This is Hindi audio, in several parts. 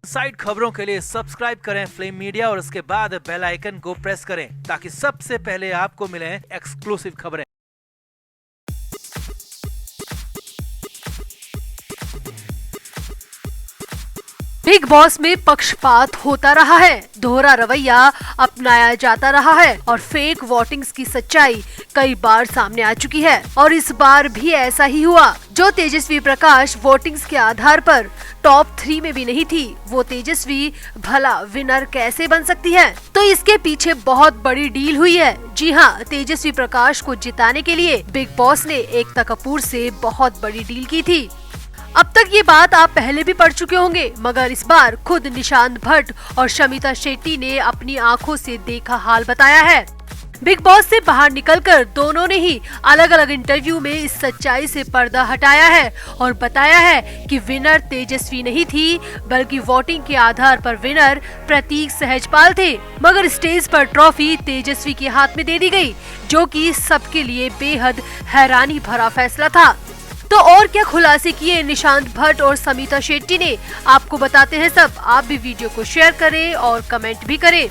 साइड खबरों के लिए सब्सक्राइब करें फ्लेम मीडिया और उसके बाद बेल आइकन को प्रेस करें ताकि सबसे पहले आपको मिले एक्सक्लूसिव खबरें। बिग बॉस में पक्षपात होता रहा है, दोहरा रवैया अपनाया जाता रहा है और फेक वोटिंग्स की सच्चाई कई बार सामने आ चुकी है और इस बार भी ऐसा ही हुआ। जो तेजस्वी प्रकाश वोटिंग्स के आधार पर टॉप 3 में भी नहीं थी, वो तेजस्वी भला विनर कैसे बन सकती है? तो इसके पीछे बहुत बड़ी डील हुई है। जी हाँ, तेजस्वी प्रकाश को जिताने के लिए बिग बॉस ने एकता कपूर से बहुत बड़ी डील की थी। अब तक ये बात आप पहले भी पढ़ चुके होंगे, मगर इस बार खुद निशांत भट्ट और शमिता शेट्टी ने अपनी आंखों से देखा हाल बताया है। बिग बॉस से बाहर निकलकर दोनों ने ही अलग अलग इंटरव्यू में इस सच्चाई से पर्दा हटाया है और बताया है कि विनर तेजस्वी नहीं थी, बल्कि वोटिंग के आधार पर विनर प्रतीक सहजपाल थे। मगर स्टेज पर ट्रॉफी तेजस्वी के हाथ में दे दी गई, जो कि सबके लिए बेहद हैरानी भरा फैसला था। तो और क्या खुलासे किए निशांत भट्ट और शमिता शेट्टी ने, आपको बताते हैं सब। आप भी वीडियो को शेयर करें और कमेंट भी करें।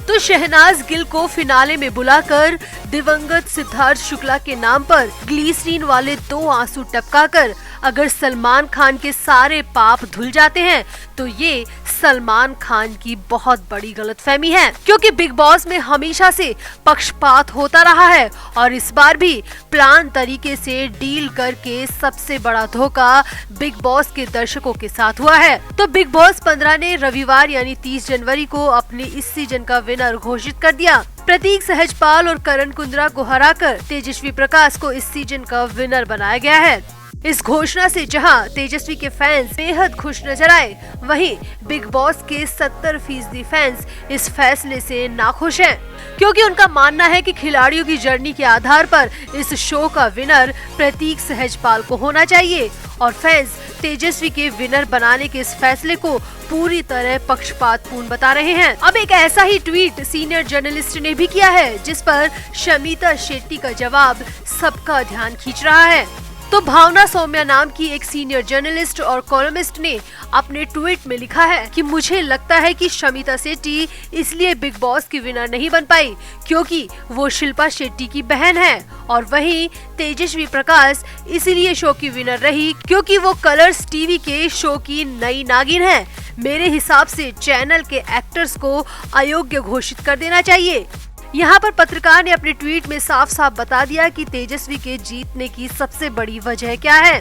तो शहनाज गिल को फिनाले में बुलाकर दिवंगत सिद्धार्थ शुक्ला के नाम पर ग्लिसरीन वाले 2 आंसू टपकाकर अगर सलमान खान के सारे पाप धुल जाते हैं, तो ये सलमान खान की बहुत बड़ी गलतफहमी है, क्योंकि बिग बॉस में हमेशा से पक्षपात होता रहा है और इस बार भी प्लान तरीके से डील करके सबसे बड़ा धोखा बिग बॉस के दर्शकों के साथ हुआ है। तो बिग बॉस 15 ने रविवार यानी 30 जनवरी को अपने इस सीजन का विनर घोषित कर दिया। प्रतीक सहजपाल और करण कुंद्रा को हराकर तेजस्वी प्रकाश को इस सीजन का विनर बनाया गया है। इस घोषणा से जहां तेजस्वी के फैंस बेहद खुश नजर आए, वहीं बिग बॉस के 70% फैंस इस फैसले से नाखुश हैं, क्योंकि उनका मानना है कि खिलाड़ियों की जर्नी के आधार पर इस शो का विनर प्रतीक सहजपाल को होना चाहिए और फैंस तेजस्वी के विनर बनाने के इस फैसले को पूरी तरह पक्षपातपूर्ण बता रहे हैं। अब एक ऐसा ही ट्वीट सीनियर जर्नलिस्ट ने भी किया है, जिस पर शमिता शेट्टी का जवाब सबका ध्यान खींच रहा है। तो भावना सौम्या नाम की एक सीनियर जर्नलिस्ट और कॉलमिस्ट ने अपने ट्वीट में लिखा है कि मुझे लगता है कि शमिता शेट्टी इसलिए बिग बॉस की विनर नहीं बन पाई क्योंकि वो शिल्पा शेट्टी की बहन है, और वहीं तेजस्वी प्रकाश इसलिए शो की विनर रही क्योंकि वो कलर्स टीवी के शो की नई नागिन है। मेरे हिसाब से चैनल के एक्टर्स को अयोग्य घोषित कर देना चाहिए। यहाँ पर पत्रकार ने अपने ट्वीट में साफ साफ बता दिया कि तेजस्वी के जीतने की सबसे बड़ी वजह क्या है।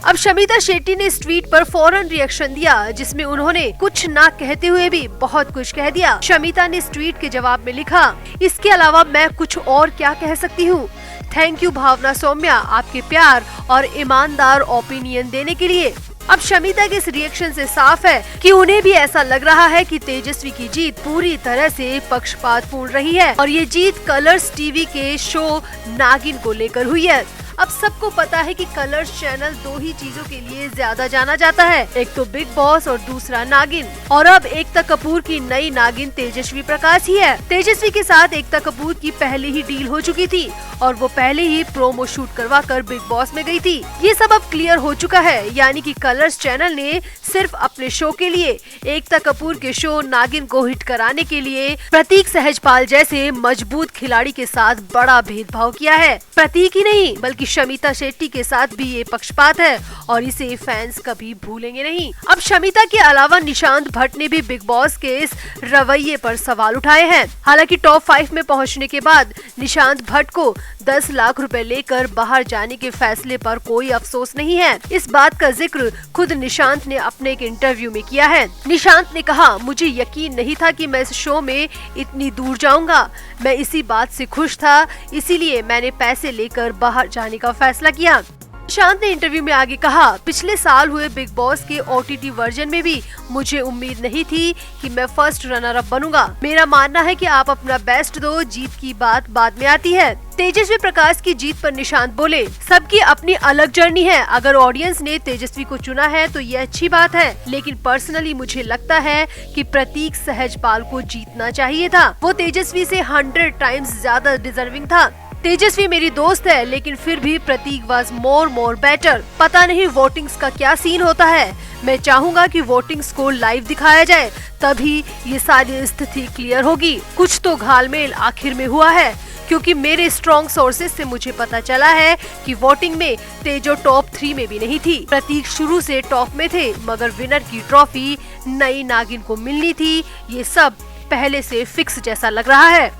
अब शमिता शेट्टी ने इस ट्वीट पर फौरन रिएक्शन दिया, जिसमें उन्होंने कुछ ना कहते हुए भी बहुत कुछ कह दिया। शमिता ने इस ट्वीट के जवाब में लिखा, इसके अलावा मैं कुछ और क्या कह सकती हूँ। थैंक यू भावना सौम्या, आपके प्यार और ईमानदार ओपिनियन देने के लिए। अब शमिता के इस रिएक्शन से साफ है कि उन्हें भी ऐसा लग रहा है कि तेजस्वी की जीत पूरी तरह से पक्षपातपूर्ण रही है और ये जीत कलर्स टीवी के शो नागिन को लेकर हुई है। अब सबको पता है कि कलर्स चैनल 2 ही चीजों के लिए ज्यादा जाना जाता है, एक तो बिग बॉस और दूसरा नागिन। और अब एकता कपूर की नई नागिन तेजस्वी प्रकाश ही है। तेजस्वी के साथ एकता कपूर की पहले ही डील हो चुकी थी और वो पहले ही प्रोमो शूट करवा कर बिग बॉस में गई थी। ये सब अब क्लियर हो चुका है, यानी कि कलर्स चैनल ने सिर्फ अपने शो के लिए एकता कपूर के शो नागिन को हिट कराने के लिए प्रतीक सहजपाल जैसे मजबूत खिलाड़ी के साथ बड़ा भेदभाव किया है। प्रतीक ही नहीं बल्कि शमिता शेट्टी के साथ भी ये पक्षपात है और इसे फैंस कभी भूलेंगे नहीं। अब शमिता के अलावा निशांत भट्ट ने भी बिग बॉस के इस रवैये पर सवाल उठाए हैं। हालांकि टॉप 5 में पहुंचने के बाद निशांत भट्ट को 10 लाख रुपए लेकर बाहर जाने के फैसले पर कोई अफसोस नहीं है। इस बात का जिक्र खुद निशांत ने अपने एक इंटरव्यू में किया है। निशांत ने कहा, मुझे यकीन नहीं था कि मैं इस शो में इतनी दूर जाऊंगा। मैं इसी बात से खुश था, इसीलिए मैंने पैसे लेकर बाहर जाने का फैसला किया। निशांत ने इंटरव्यू में आगे कहा, पिछले साल हुए बिग बॉस के OTT वर्जन में भी मुझे उम्मीद नहीं थी कि मैं फर्स्ट रनर अप बनूंगा। मेरा मानना है कि आप अपना बेस्ट दो, जीत की बात बाद में आती है। तेजस्वी प्रकाश की जीत पर निशांत बोले, सबकी अपनी अलग जर्नी है। अगर ऑडियंस ने तेजस्वी को चुना है तो ये अच्छी बात है, लेकिन पर्सनली मुझे लगता है कि प्रतीक सहजपाल को जीतना चाहिए था। वो तेजस्वी से 100 टाइम्स ज्यादा डिजर्विंग था। तेजस्वी मेरी दोस्त है, लेकिन फिर भी प्रतीक वाज मोर बेटर। पता नहीं वोटिंग्स का क्या सीन होता है। मैं चाहूंगा कि वोटिंग्स को लाइव दिखाया जाए, तभी ये सारी स्थिति क्लियर होगी। कुछ तो घालमेल आखिर में हुआ है, क्योंकि मेरे स्ट्रॉन्ग सोर्सेज से मुझे पता चला है कि वोटिंग में तेजो टॉप 3 में भी नहीं थी। प्रतीक शुरू से टॉप में थे, मगर विनर की ट्रॉफी नई नागिन को मिलनी थी। ये सब पहले से फिक्स जैसा लग रहा है।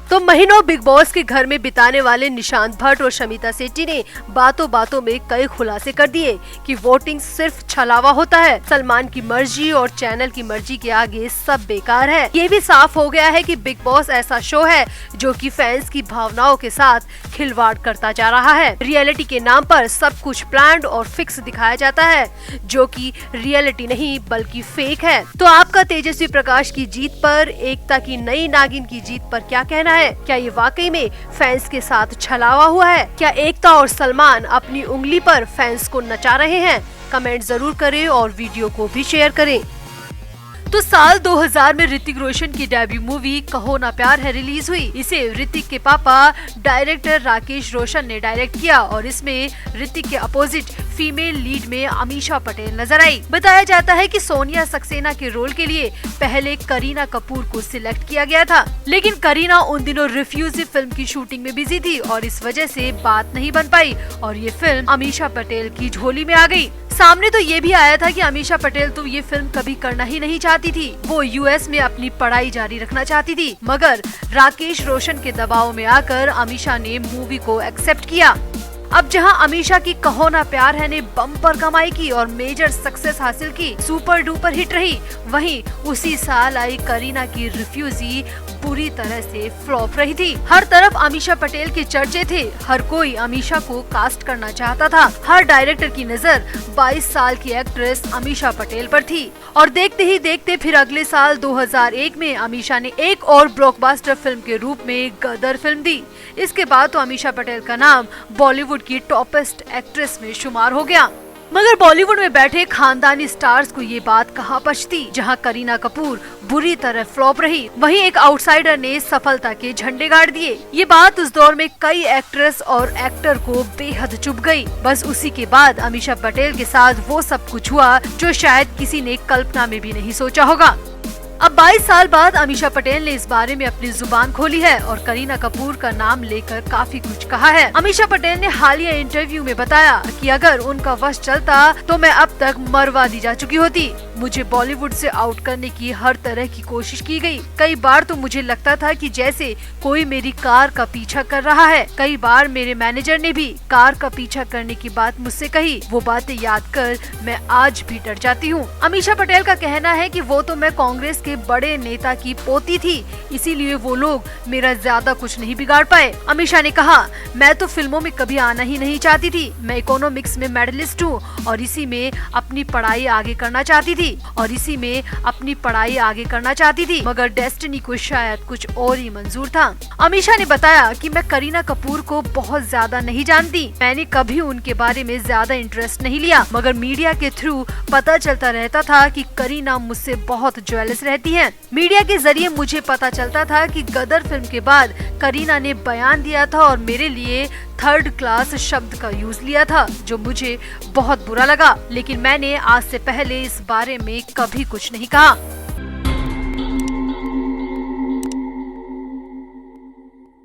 तो महीनों बिग बॉस के घर में बिताने वाले निशांत भट्ट और शमिता शेट्टी ने बातों में कई खुलासे कर दिए कि वोटिंग सिर्फ छलावा होता है। सलमान की मर्जी और चैनल की मर्जी के आगे सब बेकार है। ये भी साफ हो गया है कि बिग बॉस ऐसा शो है जो कि फैंस की भावनाओं के साथ खिलवाड़ करता जा रहा है। रियलिटी के नाम पर सब कुछ प्लान्ड और फिक्स दिखाया जाता है, जो कि रियलिटी नहीं बल्कि फेक है। तो आपका तेजस्वी प्रकाश की जीत पर, एकता की नई नागिन की जीत पर क्या कहना है? क्या ये वाकई में फैंस के साथ छलावा हुआ है? क्या एकता और सलमान अपनी उंगली पर फैंस को नचा रहे हैं? कमेंट जरूर करें और वीडियो को भी शेयर करें। तो साल 2000 में ऋतिक रोशन की डेब्यू मूवी कहो ना प्यार है रिलीज हुई। इसे ऋतिक के पापा डायरेक्टर राकेश रोशन ने डायरेक्ट किया और इसमें ऋतिक के अपोजिट फीमेल लीड में अमीषा पटेल नजर आई। बताया जाता है कि सोनिया सक्सेना के रोल के लिए पहले करीना कपूर को सिलेक्ट किया गया था, लेकिन करीना उन दिनों रिफ्यूजी फिल्म की शूटिंग में बिजी थी और इस वजह से बात नहीं बन पाई और ये फिल्म अमीषा पटेल की झोली में आ गई। सामने तो ये भी आया था कि अमीषा पटेल तो ये फिल्म कभी करना ही नहीं चाहती थी। वो यूएस में अपनी पढ़ाई जारी रखना चाहती थी, मगर राकेश रोशन के दबाव में आकर अमीषा ने मूवी को एक्सेप्ट किया। अब जहां अमीषा की कहो ना प्यार है ने बम्पर कमाई की और मेजर सक्सेस हासिल की, सुपर डुपर हिट रही, वहीं उसी साल आई करीना की रिफ्यूजी पूरी तरह से फ्लॉप रही थी। हर तरफ अमीषा पटेल के चर्चे थे, हर कोई अमीषा को कास्ट करना चाहता था। हर डायरेक्टर की नजर 22 साल की एक्ट्रेस अमीषा पटेल पर थी और देखते ही देखते फिर अगले साल 2001 में अमीषा ने एक और ब्लॉकबस्टर फिल्म के रूप में गदर फिल्म दी। इसके बाद तो अमीषा पटेल का नाम बॉलीवुड की टॉपेस्ट एक्ट्रेस में शुमार हो गया। मगर बॉलीवुड में बैठे खानदानी स्टार्स को ये बात कहाँ पचती। जहां करीना कपूर बुरी तरह फ्लॉप रही, वहीं एक आउटसाइडर ने सफलता के झंडे गाड़ दिए। ये बात उस दौर में कई एक्ट्रेस और एक्टर को बेहद चुभ गई। बस उसी के बाद अमीषा पटेल के साथ वो सब कुछ हुआ जो शायद किसी ने कल्पना में भी नहीं सोचा होगा। अब 22 साल बाद अमीषा पटेल ने इस बारे में अपनी जुबान खोली है और करीना कपूर का नाम लेकर काफी कुछ कहा है। अमीषा पटेल ने हालिया इंटरव्यू में बताया कि अगर उनका वश चलता तो मैं अब तक मरवा दी जा चुकी होती। मुझे बॉलीवुड से आउट करने की हर तरह की कोशिश की गई। कई बार तो मुझे लगता था कि जैसे कोई मेरी कार का पीछा कर रहा है। कई बार मेरे मैनेजर ने भी कार का पीछा करने की बात मुझसे कही। वो बातें याद कर मैं आज भी डर जाती हूँ। अमीषा पटेल का कहना है कि वो तो मैं कांग्रेस के बड़े नेता की पोती थी, इसीलिए वो लोग मेरा ज्यादा कुछ नहीं बिगाड़ पाए। अमीषा ने कहा, मैं तो फिल्मों में कभी आना ही नहीं चाहती थी। मैं इकोनॉमिक्स में मेडलिस्ट हूँ और इसी में अपनी पढ़ाई आगे करना चाहती थी मगर डेस्टिनी को शायद कुछ और ही मंजूर था। अमीषा ने बताया कि मैं करीना कपूर को बहुत ज्यादा नहीं जानती। मैंने कभी उनके बारे में ज्यादा इंटरेस्ट नहीं लिया, मगर मीडिया के थ्रू पता चलता रहता था कि करीना मुझसे बहुत ज्वेलस रहती है। मीडिया के जरिए मुझे पता चलता था कि गदर फिल्म के बाद करीना ने बयान दिया था और मेरे लिए थर्ड क्लास शब्द का यूज लिया था, जो मुझे बहुत बुरा लगा, लेकिन मैंने आज से पहले इस बारे में कभी कुछ नहीं कहा।